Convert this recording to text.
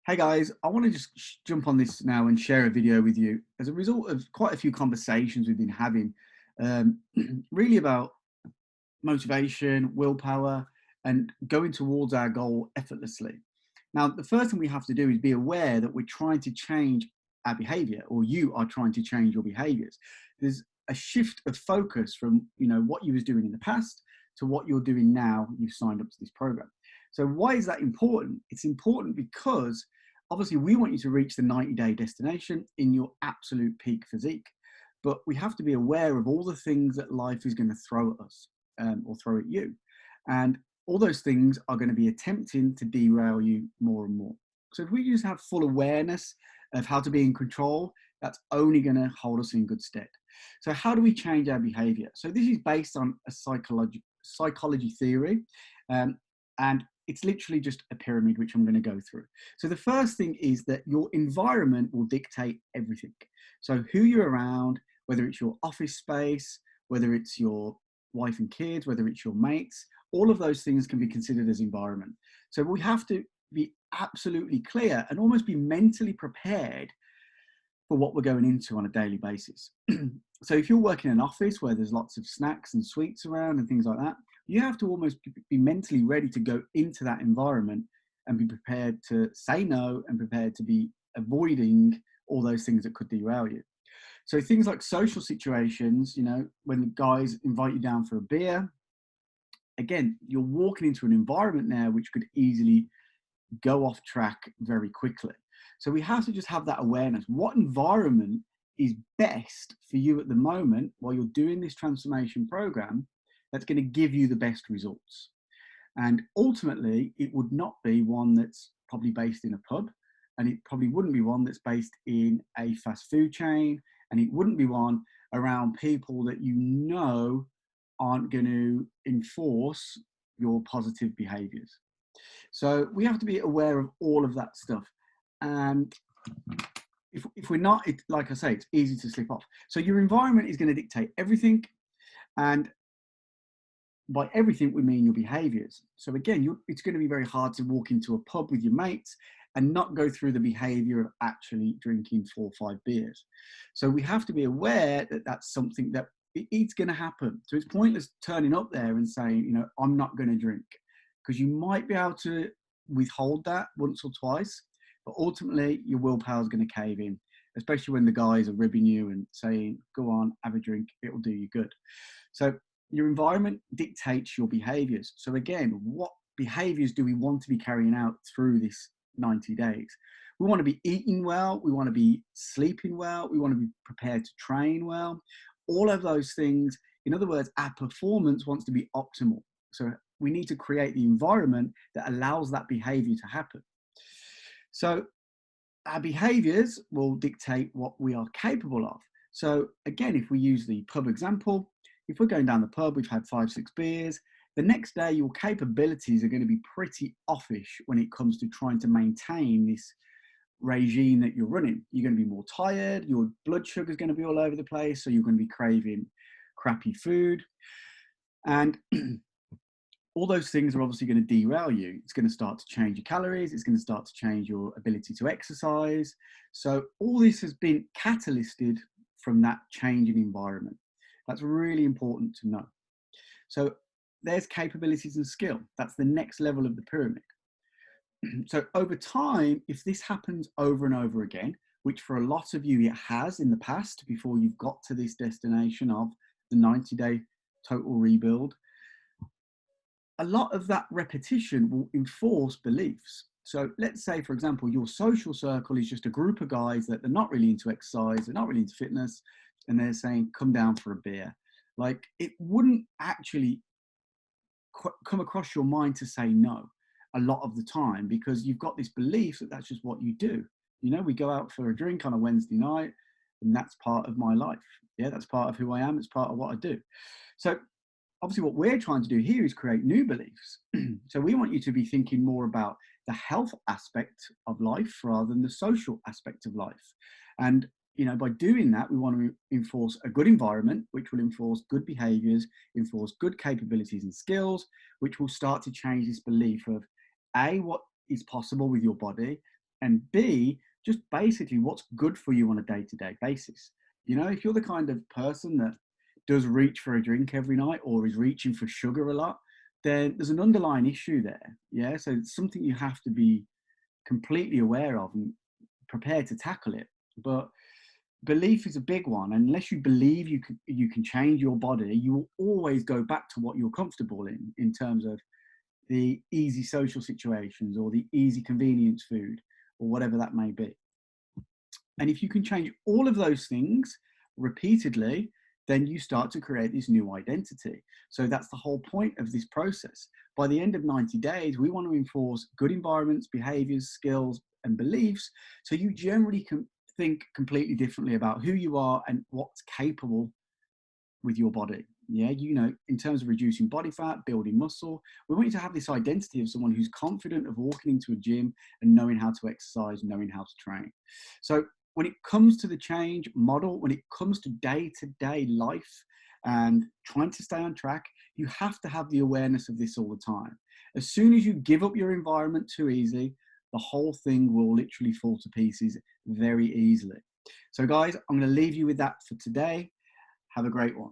Hey guys, I want to just jump on this now and share a video with you as a result of quite a few conversations we've been having, um, really about motivation, willpower, and going towards our goal effortlessly. Now, the first thing we have to do is be aware that we're trying to change our behavior, or you are trying to change your behaviors. There's a shift of focus from what you was doing in the past to what you're doing now. You've signed up to this program. So why is that important? It's important because obviously we want you to reach the 90-day destination in your absolute peak physique. But we have to be aware of all the things that life is going to throw at us, or throw at you. And all those things are going to be attempting to derail you more and more. So if we just have full awareness of how to be in control, that's only going to hold us in good stead. So how do we change our behavior? So this is based on a psychology theory, and it's literally just a pyramid, which I'm going to go through. So the first thing is that your environment will dictate everything. So who you're around, whether it's your office space, whether it's your wife and kids, whether it's your mates, all of those things can be considered as environment. So we have to be absolutely clear and almost be mentally prepared for what we're going into on a daily basis. So if you're working in an office where there's lots of snacks and sweets around and things like that, you have to almost be mentally ready to go into that environment and be prepared to say no and prepared to be avoiding all those things that could derail you. So things like social situations, when the guys invite you down for a beer, again, you're walking into an environment now which could easily go off track very quickly. So we have to just have that awareness. What environment is best for you at the moment while you're doing this transformation program that's going to give you the best results? And ultimately, it would not be one that's probably based in a pub, and it probably wouldn't be one that's based in a fast food chain, and it wouldn't be one around people that aren't going to enforce your positive behaviors. So we have to be aware of all of that stuff. And if we're not, like I say, it's easy to slip off. So your environment is going to dictate everything. And by everything, we mean your behaviors. So again, it's going to be very hard to walk into a pub with your mates and not go through the behavior of actually drinking 4 or 5 beers. So we have to be aware that that's something that it's going to happen. So it's pointless turning up there and saying, I'm not going to drink, because you might be able to withhold that once or twice, but ultimately your willpower is going to cave in, especially when the guys are ribbing you and saying, go on, have a drink, it'll do you good. So your environment dictates your behaviors. So again, what behaviors do we want to be carrying out through this 90 days? We want to be eating well, we want to be sleeping well, we want to be prepared to train well. All of those things, in other words, our performance wants to be optimal. So we need to create the environment that allows that behavior to happen. So our behaviors will dictate what we are capable of. So again, if we use the pub example, if we're going down the pub, we've had 5, 6 beers, the next day your capabilities are going to be pretty offish when it comes to trying to maintain this regime that you're running. You're going to be more tired, your blood sugar is going to be all over the place, so you're going to be craving crappy food. And all those things are obviously going to derail you. It's going to start to change your calories. It's going to start to change your ability to exercise. So all this has been catalysted from that change in environment. That's really important to know. So there's capabilities and skill. That's the next level of the pyramid. So over time, if this happens over and over again, which for a lot of you it has in the past before you've got to this destination of the 90-day total rebuild, a lot of that repetition will enforce beliefs. So let's say, for example, your social circle is just a group of guys that they're not really into exercise, they're not really into fitness, and they're saying, come down for a beer. Like, it wouldn't actually come across your mind to say no a lot of the time, because you've got this belief that that's just what you do. We go out for a drink on a Wednesday night, and that's part of my life. Yeah, that's part of who I am. It's part of what I do. So obviously what we're trying to do here is create new beliefs. So we want you to be thinking more about the health aspect of life rather than the social aspect of life. And by doing that, we want to enforce a good environment, which will enforce good behaviors, enforce good capabilities and skills, which will start to change this belief of A, what is possible with your body, and B, just basically what's good for you on a day-to-day basis. You know, if you're the kind of person that does reach for a drink every night or is reaching for sugar a lot, then there's an underlying issue there. Yeah. So it's something you have to be completely aware of and prepared to tackle it. But belief is a big one. Unless you believe you can change your body, you will always go back to what you're comfortable in terms of the easy social situations or the easy convenience food or whatever that may be. And if you can change all of those things repeatedly, then you start to create this new identity. So that's the whole point of this process. By the end of 90 days, we want to enforce good environments, behaviors, skills, and beliefs. So you generally can think completely differently about who you are and what's capable with your body. Yeah, you know, in terms of reducing body fat, building muscle, we want you to have this identity of someone who's confident of walking into a gym and knowing how to exercise, knowing how to train. So when it comes to the change model, when it comes to day-to-day life and trying to stay on track, you have to have the awareness of this all the time. As soon as you give up your environment too easy, the whole thing will literally fall to pieces very easily. So guys, I'm going to leave you with that for today. Have a great one.